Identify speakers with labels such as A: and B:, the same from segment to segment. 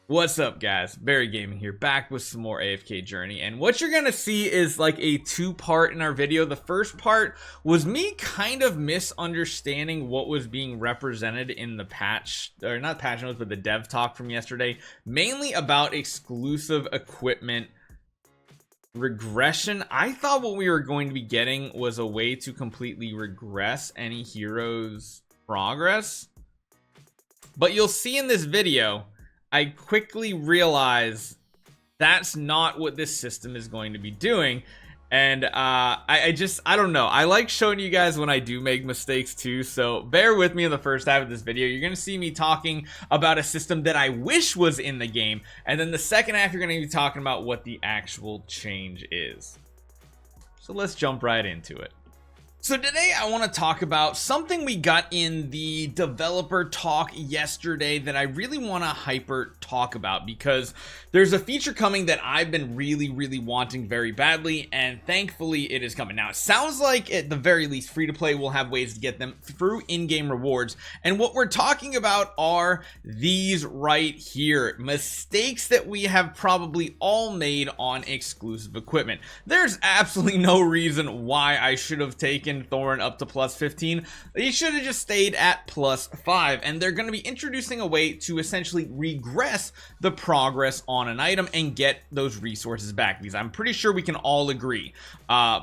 A: What's up, guys? Barry Gaming here, back with some more AFK Journey, and what you're gonna see is like a two-part in our video. The first part was me kind of misunderstanding what was being represented in the patch, or not patch notes, but the dev talk from yesterday, mainly about exclusive equipment regression. I thought what we were going to be getting was a way to completely regress any hero's progress, but you'll see in this video I quickly realize that's not what this system is going to be doing. And I don't know. I like showing you guys when I do make mistakes too, so bear with me in the first half of this video. You're gonna see me talking about a system that I wish was in the game, and then the second half you're gonna be talking about what the actual change is. So let's jump right into it. So today I want to talk about something we got in the developer talk yesterday that I really want to hyper talk about, because there's a feature coming that I've been really wanting very badly, and thankfully it is coming. Now it sounds like at the very least free to play will have ways to get them through in-game rewards, and what we're talking about are these right here, mistakes that we have probably all made on exclusive equipment. There's absolutely no reason why I should have taken Thorin up to plus 15. He should have just stayed at plus 5, and they're going to be introducing a way to essentially regress the progress on an item and get those resources back, because I'm pretty sure we can all agree,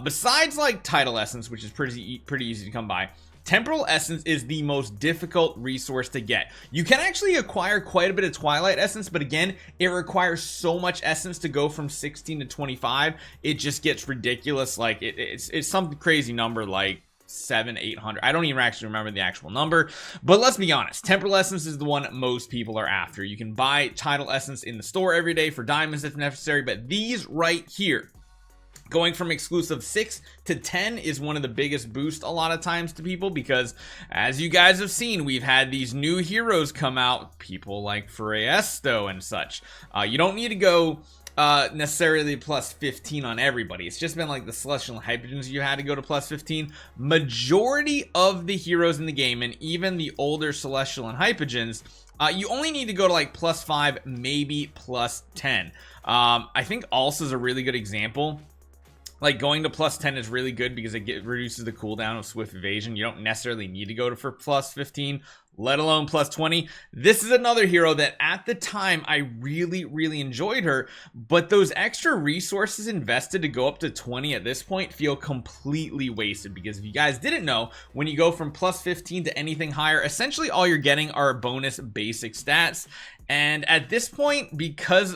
A: besides like title essence, which is pretty easy to come by, temporal essence is the most difficult resource to get. You can actually acquire quite a bit of twilight essence, but again, it requires so much essence to go from 16 to 25. It just gets ridiculous. Like it's some crazy number, like 700-800. I don't even actually remember the actual number, but let's be honest, temporal essence is the one most people are after. You can buy title essence in the store every day for diamonds if necessary, but these right here, going from exclusive 6 to 10, is one of the biggest boosts a lot of times to people, because as you guys have seen, we've had these new heroes come out, people like Freyasto and such. You don't need to go necessarily plus 15 on everybody. It's just been like the celestial and hypogens you had to go to plus 15. Majority of the heroes in the game, and even the older celestial and hypogens, you only need to go to like plus 5, maybe plus 10. I think also is a really good example. Like going to plus 10 is really good because it reduces the cooldown of swift evasion. You don't necessarily need to go for plus 15, let alone plus 20. This is another hero that at the time I really enjoyed her, but those extra resources invested to go up to 20 at this point feel completely wasted, because if you guys didn't know, when you go from plus 15 to anything higher, essentially all you're getting are bonus basic stats. And at this point, because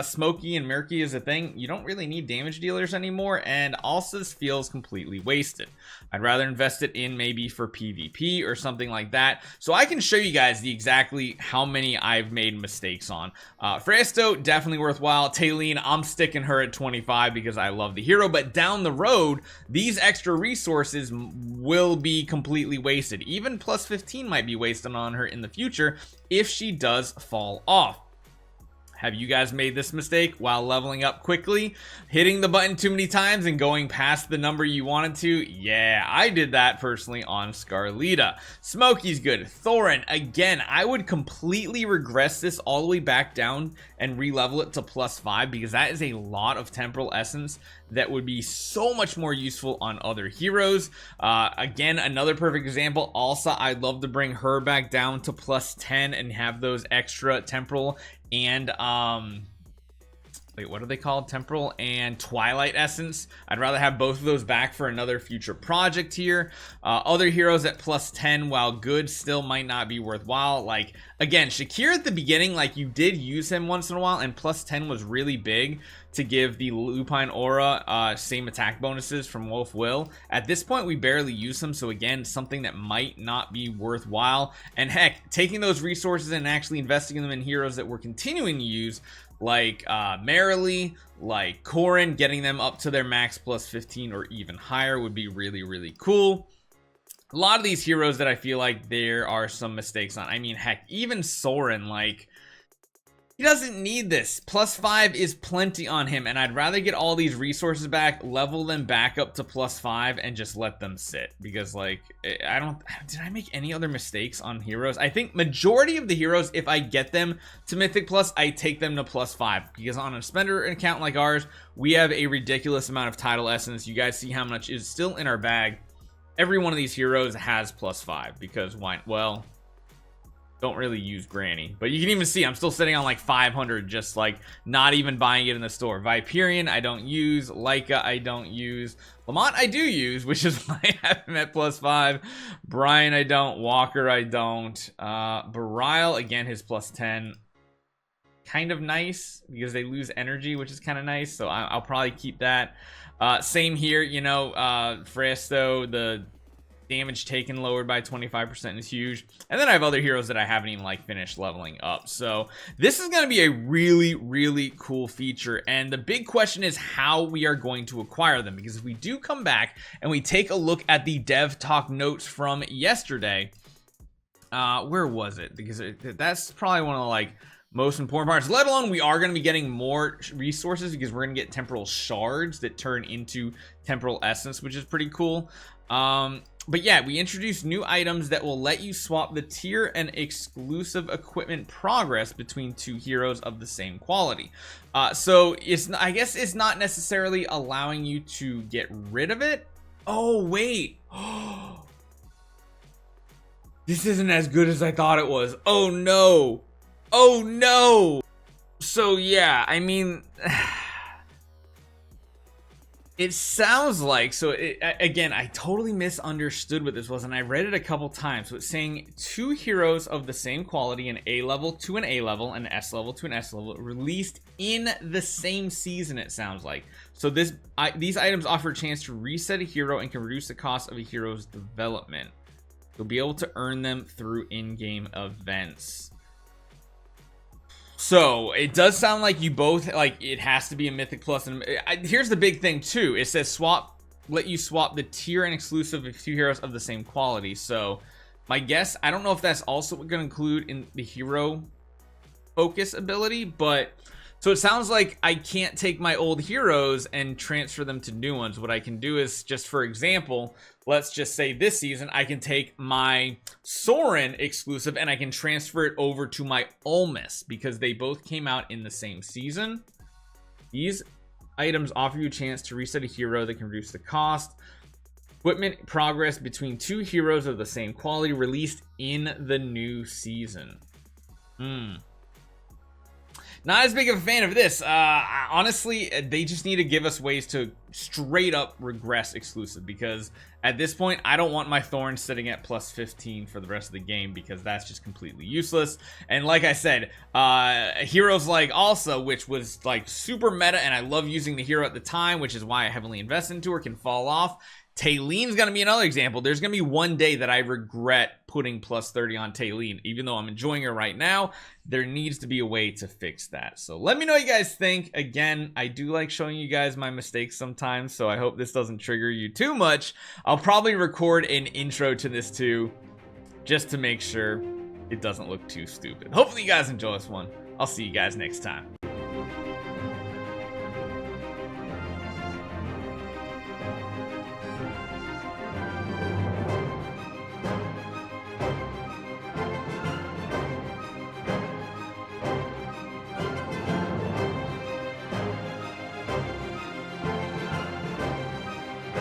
A: Smoky and Murky is a thing, you don't really need damage dealers anymore, and also this feels completely wasted. I'd rather invest it in maybe for PvP or something like that, so I can show you guys exactly how many I've made mistakes on. Freyasto, definitely worthwhile. Taylene, I'm sticking her at 25 because I love the hero, but down the road, these extra resources will be completely wasted. Even plus 15 might be wasted on her in the future if she does fall off. Have you guys made this mistake while leveling up quickly, hitting the button too many times and going past the number you wanted to? Yeah, I did that personally on Scarlita. Smoky's good. Thorin, again, I would completely regress this all the way back down and re-level it to plus 5, because that is a lot of temporal essence that would be so much more useful on other heroes. Again, another perfect example. Also, I'd love to bring her back down to plus 10 and have those extra temporal and wait, what are they called? Temporal and Twilight Essence. I'd rather have both of those back for another future project here. Other heroes at plus 10, while good, still might not be worthwhile. Like, again, Shakir at the beginning, like, you did use him once in a while, and plus 10 was really big to give the Lupine Aura same attack bonuses from Wolf Will. At this point, we barely use them, so again, something that might not be worthwhile. And heck, taking those resources and actually investing them in heroes that we're continuing to use, like Merrily, like Corrin, getting them up to their max plus 15 or even higher would be really cool. A lot of these heroes that I feel like there are some mistakes on. I mean, heck, even Soren, like, He doesn't need this. +5 is plenty on him, and I'd rather get all these resources back, level them back up to +5, and just let them sit. Because, like, did I make any other mistakes on heroes? I think majority of the heroes, if I get them to Mythic Plus, I take them to +5. Because on a spender account like ours, we have a ridiculous amount of title essence. You guys see how much is still in our bag. Every one of these heroes has +5. Because why? Well, don't really use Granny, but you can even see I'm still sitting on like 500, just like not even buying it in the store. Viperian I don't use, Leica I don't use, Lamont I do use, which is why I have him at +5. Brian I don't, Walker I don't, Barile again, his +10 kind of nice because they lose energy, which is kind of nice, so I'll probably keep that. Same here, you know, Fresto, the damage taken lowered by 25% is huge, and then I have other heroes that I haven't even like finished leveling up. So this is going to be a really cool feature, and the big question is how we are going to acquire them, because if we do come back and we take a look at the dev talk notes from yesterday, where was it? Because that's probably one of the like most important parts, let alone we are going to be getting more resources because we're going to get temporal shards that turn into temporal essence, which is pretty cool. But yeah, we introduced new items that will let you swap the tier and exclusive equipment progress between two heroes of the same quality. So I guess it's not necessarily allowing you to get rid of it. Oh wait, this isn't as good as I thought it was. Oh no, oh no. So yeah, I mean, it sounds like, so again, I totally misunderstood what this was, and I read it a couple times. So it's saying two heroes of the same quality, an A level to an A level, and an S level to an S level, released in the same season, it sounds like. So these items offer a chance to reset a hero and can reduce the cost of a hero's development. You'll be able to earn them through in-game events. So it does sound like you both, like, it has to be a Mythic Plus, and here's the big thing too. It says let you swap the tier and exclusive of two heroes of the same quality. So my guess, I don't know if that's also going to include in the hero focus ability, but so it sounds like I can't take my old heroes and transfer them to new ones. What I can do is, just for example, let's just say this season I can take my Sorin exclusive and I can transfer it over to my Ulmus because they both came out in the same season. These items offer you a chance to reset a hero that can reduce the cost. Equipment progress between two heroes of the same quality released in the new season. Not as big of a fan of this. Honestly, they just need to give us ways to straight up regress exclusive, because at this point I don't want my Thorn sitting at +15 for the rest of the game, because that's just completely useless. And like I said, heroes like also, which was like super meta and I love using the hero at the time, which is why I heavily invest into her, can fall off. Tayleen's gonna be another example. There's gonna be one day that I regret putting +30 on Tayleen, even though I'm enjoying her right now. There needs to be a way to fix that. So let me know what you guys think. Again, I do like showing you guys my mistakes sometimes, so I hope this doesn't trigger you too much. I'll probably record an intro to this too, just to make sure it doesn't look too stupid. Hopefully you guys enjoy this one. I'll see you guys next time.